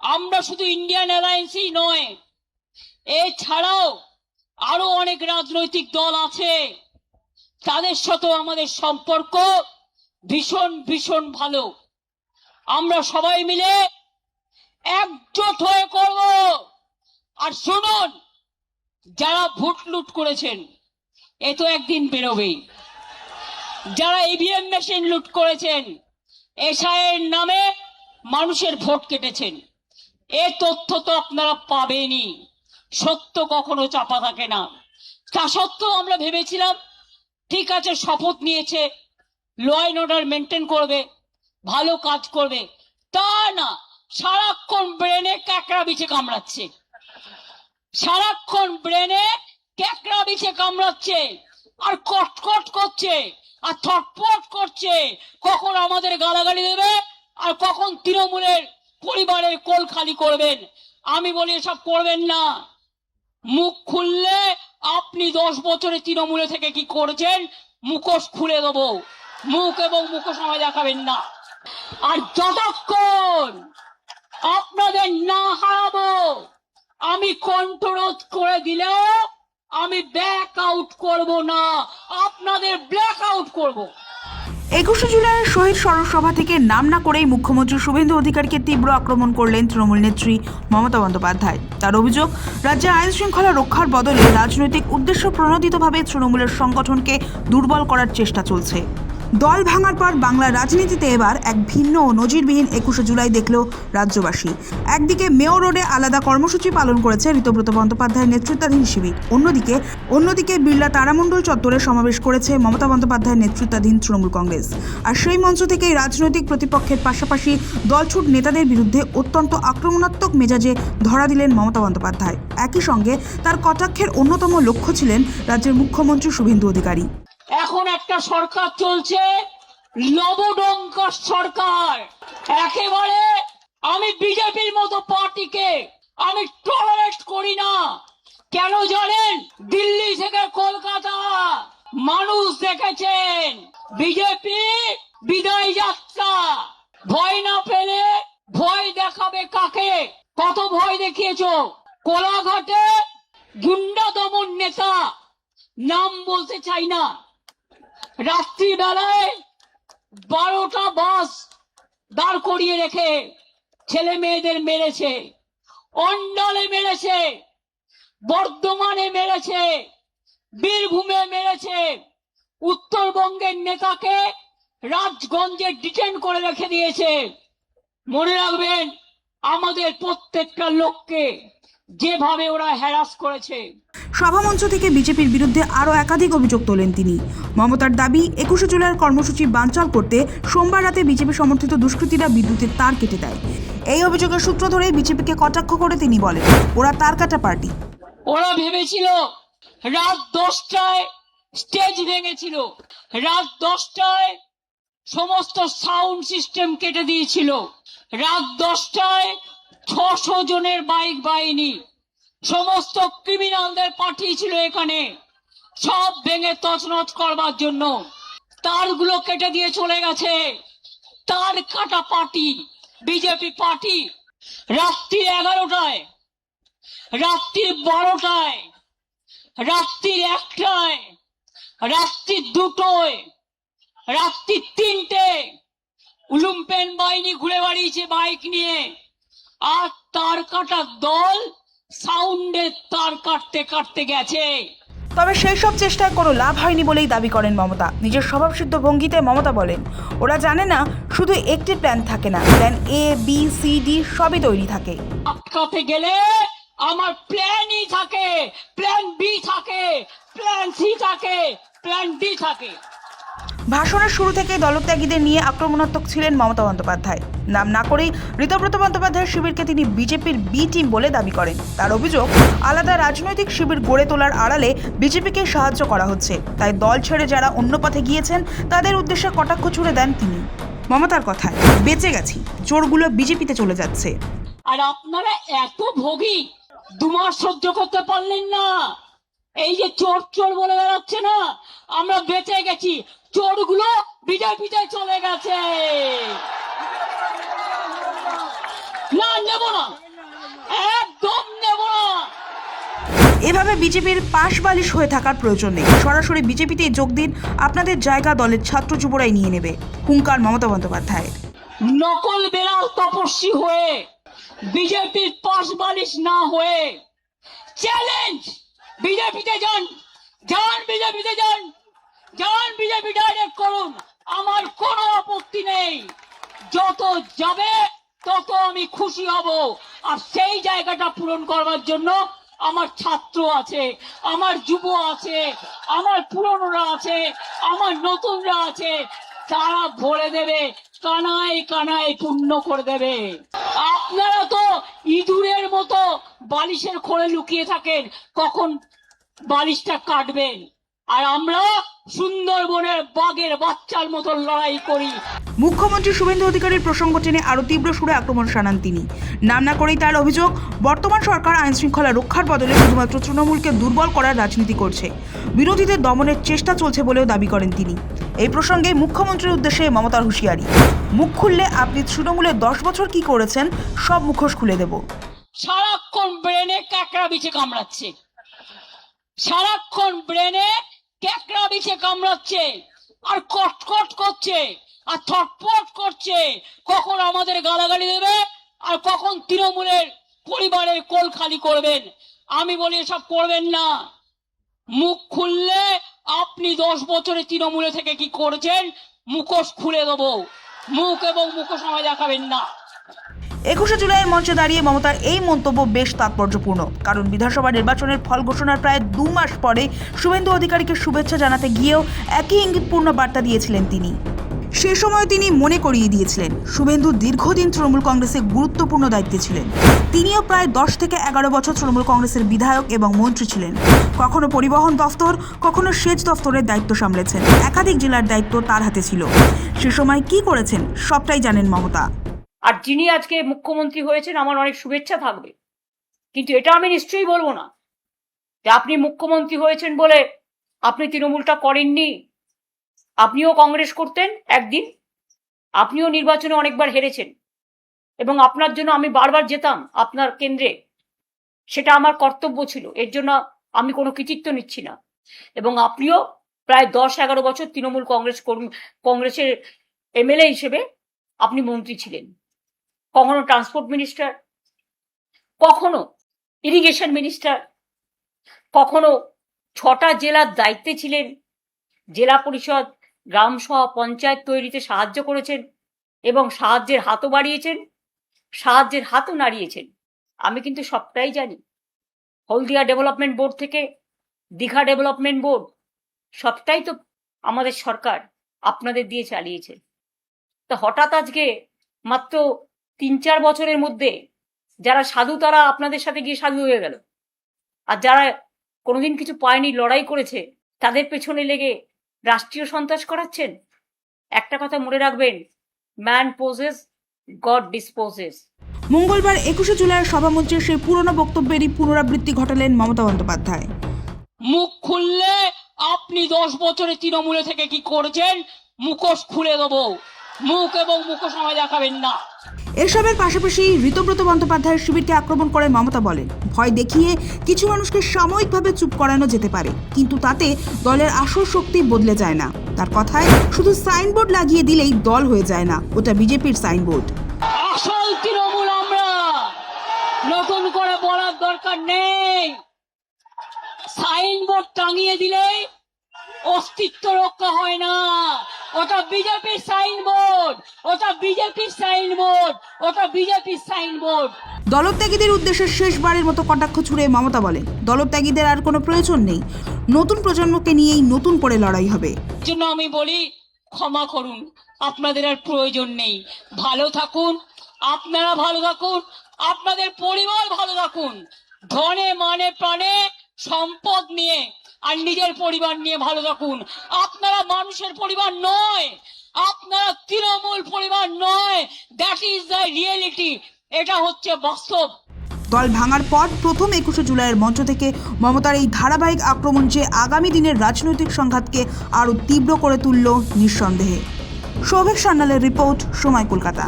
আমরা শুধু ইন্ডিয়ান অ্যালায়েন্সই নয়, এছাড়াও আরো অনেক রাজনৈতিক দল আছে, তাদের সাথেও আমাদের সম্পর্ক ভীষণ ভীষণ ভালো। আমরা সবাই মিলে একজোট হয়ে করব। আর শুনুন, যারা ভোট লুট করেছেন এ তো একদিন বেরোবেই। যারা ইভিএম মেশিন লুট করেছেন, এসআইয়ের নামে মানুষের ভোট কেটেছেন, এ তথ্য তো আপনারা পাবেনই। সত্য কখনো চাপা থাকে না। তা সত্ত্বেও আমরা ভেবেছিলাম ঠিক আছে, শপথ নিয়েছে, ল অ্যান্ড অর্ডার মেনটেন করবে, ভালো কাজ করবে। তা না, সারাক্ষণ ব্রেনে ক্যাকড়া বিছে কামড়াচ্ছে, সারাক্ষণ ব্রেনে ক্যাকড়া বিছে কামড়াচ্ছে, আর কটকট করছে, আর থটপট করছে, কখন আমাদের গালাগালি দেবে আর কখন তৃণমূলের পরিবারের কোল খালি করবেন। আমি বলি এসব করবেন না। মুখ খুললে আপনি 10 বছরে তৃণমূলে থেকে কি করেছেন মুখোশ খুলে দেবো। মুখ এবং মুখোশ আমায় দেখাবেন না। আর যতক্ষণ আপনাদের না হারাবো, আমি কণ্ঠরোধ করে দিলেও আমি ব্যাক আউট করব না, আপনাদের ব্ল্যাক আউট করব। 21শে জুলাইয়ের শহীদ স্মরণ সভা থেকে নাম না করেই মুখ্যমন্ত্রী শুভেন্দু অধিকারীকে তীব্র আক্রমণ করলেন তৃণমূল নেত্রী মমতা বন্দ্যোপাধ্যায়। তার অভিযোগ, রাজ্যে আইন শৃঙ্খলা রক্ষার বদলে রাজনৈতিক উদ্দেশ্য প্রণোদিতভাবে তৃণমূলের সংগঠনকে দুর্বল করার চেষ্টা চলছে। দল ভাঙার পর বাংলার রাজনীতিতে এবার এক ভিন্ন ও নজিরবিহীন 21শে জুলাই দেখল রাজ্যবাসী। একদিকে মেয়র রোডে আলাদা কর্মসূচি পালন করেছে ঋতব্রত বন্দ্যোপাধ্যায়ের নেতৃত্বাধীন শিবির, অন্যদিকে বিড়লা তারামণ্ডল চত্বরে সমাবেশ করেছে মমতা বন্দ্যোপাধ্যায়ের নেতৃত্বাধীন তৃণমূল কংগ্রেস। আর সেই মঞ্চ থেকেই রাজনৈতিক প্রতিপক্ষের পাশাপাশি দলছুট নেতাদের বিরুদ্ধে অত্যন্ত আক্রমণাত্মক মেজাজে ধরা দিলেন মমতা বন্দ্যোপাধ্যায়। একই সঙ্গে তার কটাক্ষের অন্যতম লক্ষ্য ছিলেন রাজ্যের মুখ্যমন্ত্রী শুভেন্দু অধিকারী। এখন একটা সরকার চলছে, লবডঙ্কা সরকার। একেবারে আমি বিজেপির মতো পার্টিকে আমি টলারেট করি না। কেন জানেন? দিল্লি থেকে কলকাতা মানুষ দেখেছেন বিজেপি বিদায় যাত্রা। ভয় না পেলে ভয় দেখাবে কাকে? কত ভয় দেখিয়েছো? কোলাঘাটে গুন্ডা দমন নেতা, নাম বলতে চাই না, রাত্রিবেলায় 12টা বাস দাঁড় করিয়ে রেখে ছেলে মেয়েদের মেরেছে, অন্ডালে মেরেছে, বর্ধমানে মেরেছে, বীরভূমে মেরেছে। উত্তরবঙ্গের নেতাকে রাজগঞ্জে ডিটেন করে রেখে দিয়েছে। মনে রাখবেন, আমাদের প্রত্যেকটা লোককে যেভাবে ওরা হ্যারাস করেছে। সভামঞ্চ থেকে বিজেপির বিরুদ্ধে আরও একাধিক অভিযোগ তোলেন তিনি। মমতার দাবি, 21শে জুলাইয়ের কর্মসূচি বানচাল করতে সোমবার রাতে বিজেপি সমর্থিত দুষ্কৃতীরা বিদ্যুতের তার কেটে দেয়। এই অভিযোগের সূত্র ধরে বিজেপিকে কটাক্ষ করে তিনি বলেন, ওরা তার কাটা পার্টি। ওরা ভেবেছিল রাত 10টায় স্টেজ ভেঙেছিল, রাত 10টায় সমস্ত সাউন্ড সিস্টেম কেটে দিয়েছিল, রাত 10টায় 600 জনের বাইক বাহিনী সমস্ত ক্রিমিনালদের পাঠিয়েছিল এখানে, সব ভেঙে তছনছ করবার জন্য। তারগুলো কেটে দিয়ে চলে গেছে। তার কাটা পার্টি বিজেপি পার্টি। রাত্রি 11টায়, রাত্রি 12টায়, রাত্রি 1টায়, রাত্রি 2টোয়, রাত্রি 3টে উলুম্পেন বাহিনী ঘুরে বেড়িয়েছে বাইক নিয়ে। আর তার কাটার দল সাউন্ডের তার কাটতে কাটতে গেছে। তবে সেই সব চেষ্টায় কোনো লাভ হয়নি বলেই দাবি করেন মমতা। নিজের স্বভাবসিদ্ধ ভঙ্গিতে মমতা বলেন, ওরা জানে না শুধু একটি প্ল্যান থাকে না, plan A B C D সবই তৈরি থাকে। আটকাতে গেলে আমার প্ল্যানই থাকে, প্ল্যান বি থাকে, প্ল্যান সি থাকে, প্ল্যান ডি থাকে। ভাষণের শুরু থেকে দলত্যাগীদের নিয়ে আক্রমণাত্মক ছিলেন মমতা বন্দ্যোপাধ্যায়। নাম না করেই ঋতব্রত বন্দ্যোপাধ্যায়ের শিবিরকে তিনি বিজেপির বি টিম বলে দাবি করেন। তার অভিযোগ, আলাদা রাজনৈতিক শিবির গড়ে তোলার আড়ালে বিজেপিকে সাহায্য করা হচ্ছে, তাই দল ছেড়ে যারা অন্য পথে গিয়েছেন তাদের উদ্দেশ্যে কটাক্ষ ছুড়ে দেন তিনি। মমতার কথায়, বেঁচে গেছি, চোরগুলো বিজেপিতে চলে যাচ্ছে। আর আপনারা এত ভোগী, 2 মাস সহ্য করতে পারলেন না। এই যে চোর চোর বলে বেড়াচ্ছে না, আমরা বেঁচে গেছি, চোরগুলো বিজেপিতে চলে গেছে। না, নেব না, একদম নেব না। এভাবে বিজেপির পাশ বালিশ হয়ে থাকার প্রয়োজন নেই। সরাসরি বিজেপিতে যোগ দিন, আপনাদের জায়গা দলের ছাত্র যুবরাই নিয়ে নেবে। হুঙ্কার মমতা বন্দ্যোপাধ্যায়ের। নকল বেড়াল তপস্বী হয়ে বিজেপির পাশ বালিশ না হয়ে চ্যালেঞ্জ, বিজেপিতে যান, যান বিজেপিতে যান, যান বিজেপি ডাইরেক্ট করুন, আমার কোনো আপত্তি নেই। যত যাবে তত আমি খুশি হব। আর সেই জায়গাটা পূরণ করবার জন্য আমার ছাত্র আছে, আমার যুব আছে, আমার পুরনোরা আছে, আমার নতুনরা আছে, তারা ভরে দেবে, কানায় কানায় পূর্ণ করে দেবে। আপনারা তো ইঁদুরের মতো বালিশের খোলে লুকিয়ে থাকেন, কখন বালিশটা কাটবেন। আর আমরা সুন্দরবনের বাঘের বাচ্চার মতো লড়াই করি। মুখ্যমন্ত্রী শুভেন্দু অধিকারীর প্রসঙ্গ টেনে আরও তীব্র সুরে আক্রমণ শানান তিনি। নাম না করেই তার অভিযোগ, বর্তমান সরকার আইন শৃঙ্খলা রক্ষার বদলে শুধুমাত্র তৃণমূলকে দুর্বল করার রাজনীতি করছে, বিরোধীদের দমনের চেষ্টা চলছে বলেও দাবি করেন তিনি। এই প্রসঙ্গে মুখ্যমন্ত্রীর উদ্দেশ্যে মমতার হুঁশিয়ারি, মুখ খুললে আপনি তৃণমূলের 10 বছর কি করেছেন সব মুখোশ খুলে দেব। সারাক্ষণ ব্রেনে ক্যাকড়া বিছে কামড়াচ্ছে, সারাক্ষণ ব্রেনে ক্যাকড়া বিছে কামড়াচ্ছে, আর কটকট করছে, আর থটপট করছে, কখন আমাদের গালাগালি দেবে আর কখন তৃণমূলের পরিবারের কোল খালি করবেন। আমি বলি এসব করবেন না। মুখ খুললে আপনি 10 বছরে তৃণমূলে থেকে কি করেছেন মুখোশ খুলে দেবো। মুখ এবং মুখোশ আমায় দেখাবেন না। 21শে জুলাইয়ের মঞ্চে দাঁড়িয়ে মমতার এই মন্তব্য বেশ তাৎপর্যপূর্ণ, কারণ বিধানসভা নির্বাচনের ফল ঘোষণার প্রায় 2 মাস পরে শুভেন্দু অধিকারীকে শুভেচ্ছা জানাতে গিয়েও একই ইঙ্গিতপূর্ণ বার্তা দিয়েছিলেন তিনি। সে সময় তিনি মনে করিয়ে দিয়েছিলেন শুভেন্দু দীর্ঘদিন তৃণমূল কংগ্রেসে গুরুত্বপূর্ণ দায়িত্বে ছিলেন। তিনিও প্রায় 10 থেকে 11 বছর তৃণমূল কংগ্রেসের বিধায়ক এবং মন্ত্রী ছিলেন। কখনো পরিবহন দফতর, কখনো সেচ দফতরের দায়িত্ব সামলেছেন। একাধিক জেলার দায়িত্ব তার হাতে ছিল। সে সময় কি করেছেন সবটাই জানেন মমতা। আর যিনি আজকে মুখ্যমন্ত্রী হয়েছেন, আমার অনেক শুভেচ্ছা থাকবে, কিন্তু এটা আমি নিশ্চয়ই বলবো না যে আপনি মুখ্যমন্ত্রী হয়েছেন বলে আপনি তৃণমূলটা করেননি। আপনিও কংগ্রেস করতেন একদিন, আপনিও নির্বাচনে অনেকবার হেরেছেন, এবং আপনার জন্য আমি বারবার যেতাম আপনার কেন্দ্রে, সেটা আমার কর্তব্য ছিল, এর জন্য আমি কোনো কৃতিত্ব নিচ্ছি না। এবং আপনিও প্রায় 10-11 বছর তৃণমূল কংগ্রেসের এমএলএ হিসেবে আপনি মন্ত্রী ছিলেন, কখনো ট্রান্সপোর্ট মিনিস্টার, কখনো ইরিগেশন মিনিস্টার, কখনো 6টা জেলার দায়িত্বে ছিলেন, জেলা পরিষদ, গ্রাম সভা, পঞ্চায়েত তৈরিতে সাহায্য করেছেন এবং সাহায্যের হাতও বাড়িয়েছেন, সাহায্যের হাতও নাড়িয়েছেন। আমি কিন্তু সবটাই জানি। হলদিয়া ডেভেলপমেন্ট বোর্ড থেকে দীঘা ডেভেলপমেন্ট বোর্ড, সবটাই তো আমাদের সরকার আপনাদের দিয়ে চালিয়েছে। তা হঠাৎ আজকে মাত্র 3-4 বছরের মধ্যে যারা সাধু তারা আপনাদের সাথে গিয়ে সাধু হয়ে গেল, আর যারা কোনোদিন কিছু পায়নি, লড়াই করেছে, তাদের পেছনে লেগে রাষ্ট্রীয় সন্ত্রাস করাচ্ছেন। একটা কথা মনে রাখবেন, ম্যান পোজেস, গড ডিসপোজেস। মঙ্গলবার 21শে জুলাইয়ের সভামঞ্চে সেই পুরনো বক্তব্যেরই পুনরাবৃত্তি ঘটালেন মমতা বন্দ্যোপাধ্যায়। মুখ খুললে আপনি 10 বছরে তৃণমূলে থেকে কি করেছেন মুখোশ খুলে দেবো। মুখ এবং মুখোশ আমায় দেখাবেন না। এসবের পাশাপাশি ঋতব্রত বন্দ্যোপাধ্যায়ের শিবিরকে আক্রমণ করে মমতা বলেন, ভয় দেখিয়ে কিছু মানুষকে সাময়িকভাবে চুপ করানো যেতে পারে, কিন্তু তাতে দলের আসল শক্তি বদলে যায় না। তার কথায়, শুধু সাইনবোর্ড লাগিয়ে দিলেই দল হয়ে যায় না, ওটা বিজেপির সাইনবোর্ড। আসল তৃণমূল আমরা, নতুন করে বলার দরকার নেই। সাইনবোর্ড টাঙিয়ে দিলেই অস্তিত্ব রক্ষা হয় না। ওটা বিজেপির সাইনবোর্ড, ওটা বিজেপির সাইনবোর্ড, ওটা বিজেপির সাইনবোর্ড। দলত্যাগীদের উদ্দেশ্যে শেষবারের মতো কটাক্ষ ছুড়ে মমতা বলেন, দলত্যাগীদের আর কোনো প্রয়োজন নেই, নতুন প্রজন্মকে নিয়েই নতুন করে লড়াই হবে। জন্য আমি বলি, ক্ষমা করুন, আপনাদের আর প্রয়োজন নেই। ভালো থাকুন, আপনারা ভালো থাকুন, আপনাদের পরিবার ভালো থাকুন, ধনে মানে প্রাণে সম্পদ নিয়ে আর নিজের পরিবার নিয়ে ভালো থাকুন। আপনারা মানুষের পরিবার নয়, আপনারা তৃণমূল পরিবার নয়। দ্যাট ইজ দ্য রিয়েলিটি, এটা হচ্ছে বাস্তব। দল ভাঙার পর প্রথম 21শে জুলাইয়ের মঞ্চ থেকে মমতার এই ধারাবাহিক আক্রমণ যে আগামী দিনের রাজনৈতিক সংঘাতকে আরও তীব্র করে তুলল নিঃসন্দেহে। সৌভিক সান্যালের রিপোর্ট, সময় কলকাতা।